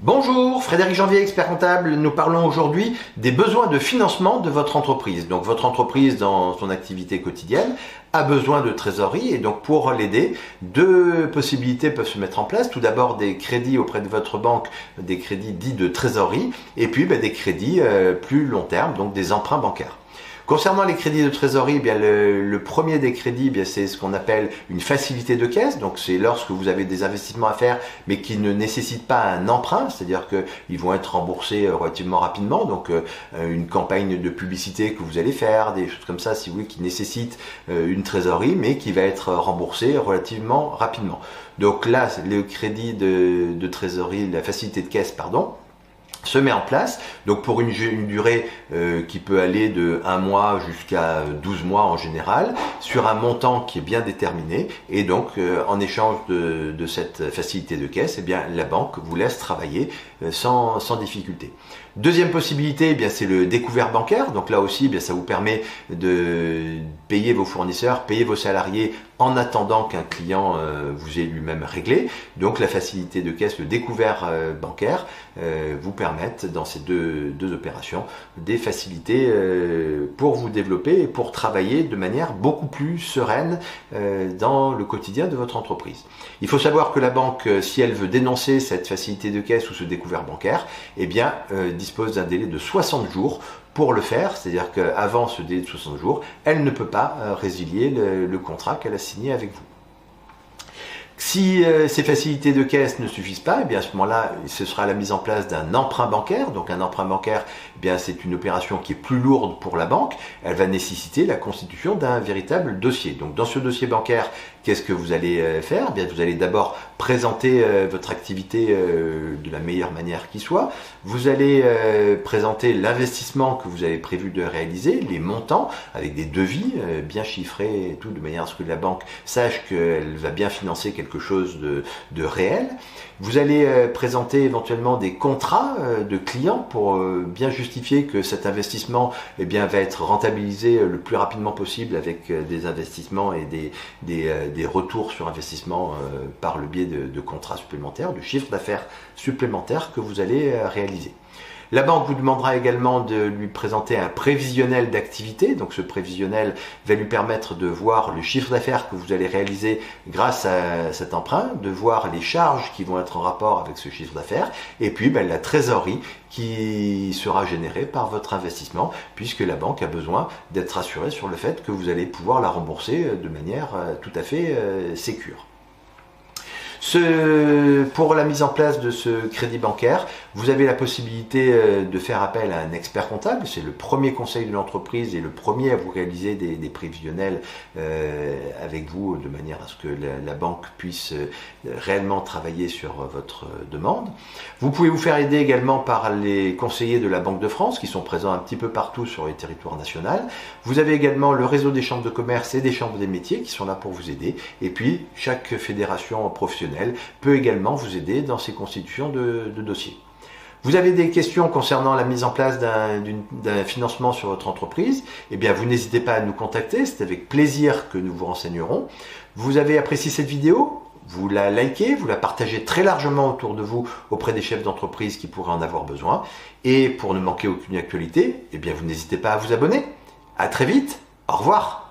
Bonjour, Frédéric Janvier, expert comptable. Nous parlons aujourd'hui des besoins de financement de votre entreprise. Donc votre entreprise dans son activité quotidienne a besoin de trésorerie et donc pour l'aider, deux possibilités peuvent se mettre en place. Tout d'abord des crédits auprès de votre banque, des crédits dits de trésorerie et puis des crédits plus long terme, donc des emprunts bancaires. Concernant les crédits de trésorerie, le premier des crédits, c'est ce qu'on appelle une facilité de caisse. Donc c'est lorsque vous avez des investissements à faire, mais qui ne nécessitent pas un emprunt, c'est-à-dire qu'ils vont être remboursés relativement rapidement. Donc une campagne de publicité que vous allez faire, des choses comme ça, si vous voulez, qui nécessitent une trésorerie, mais qui va être remboursée relativement rapidement. Donc là, le crédit de trésorerie, la facilité de caisse, pardon, se met en place, donc pour une durée qui peut aller de 1 mois jusqu'à 12 mois en général, sur un montant qui est bien déterminé, et donc en échange de cette facilité de caisse, la banque vous laisse travailler sans difficulté. Deuxième possibilité, c'est le découvert bancaire. Donc là aussi, ça vous permet de payer vos fournisseurs, payer vos salariés en attendant qu'un client vous ait lui-même réglé. Donc la facilité de caisse, le découvert bancaire, vous permettent dans ces deux opérations des facilités pour vous développer et pour travailler de manière beaucoup plus sereine dans le quotidien de votre entreprise. Il faut savoir que la banque, si elle veut dénoncer cette facilité de caisse ou ce découvert bancaire, dispose d'un délai de 60 jours pour le faire, c'est-à-dire qu'avant ce délai de 60 jours, elle ne peut pas résilier le contrat qu'elle a signé avec vous. Si ces facilités de caisse ne suffisent pas, à ce moment-là, ce sera la mise en place d'un emprunt bancaire. Donc un emprunt bancaire, c'est une opération qui est plus lourde pour la banque. Elle va nécessiter la constitution d'un véritable dossier. Donc dans ce dossier bancaire, qu'est-ce que vous allez faire ? Vous allez d'abord présenter votre activité de la meilleure manière qui soit. Vous allez présenter l'investissement que vous avez prévu de réaliser, les montants avec des devis bien chiffrés et tout, de manière à ce que la banque sache qu'elle va bien financer quelque chose de réel. Vous allez présenter éventuellement des contrats de clients pour bien justifier que cet investissement va être rentabilisé le plus rapidement possible avec des investissements et des retours sur investissement par le biais de contrats supplémentaires, de chiffres d'affaires supplémentaires que vous allez réaliser. La banque vous demandera également de lui présenter un prévisionnel d'activité. Donc ce prévisionnel va lui permettre de voir le chiffre d'affaires que vous allez réaliser grâce à cet emprunt, de voir les charges qui vont être en rapport avec ce chiffre d'affaires, et puis la trésorerie qui sera générée par votre investissement, puisque la banque a besoin d'être assurée sur le fait que vous allez pouvoir la rembourser de manière tout à fait sécure. Pour la mise en place de ce crédit bancaire, vous avez la possibilité de faire appel à un expert comptable. C'est le premier conseil de l'entreprise et le premier à vous réaliser des prévisionnels avec vous, de manière à ce que la banque puisse réellement travailler sur votre demande. Vous pouvez vous faire aider également par les conseillers de la Banque de France qui sont présents un petit peu partout sur le territoire national. Vous avez également le réseau des chambres de commerce et des chambres des métiers qui sont là pour vous aider. Et puis, chaque fédération professionnelle peut également vous aider dans ces constitutions de dossiers. Vous avez des questions concernant la mise en place d'un financement sur votre entreprise, vous n'hésitez pas à nous contacter, c'est avec plaisir que nous vous renseignerons. Vous avez apprécié cette vidéo ? Vous la likez, vous la partagez très largement autour de vous auprès des chefs d'entreprise qui pourraient en avoir besoin. Et pour ne manquer aucune actualité, vous n'hésitez pas à vous abonner. À très vite, au revoir.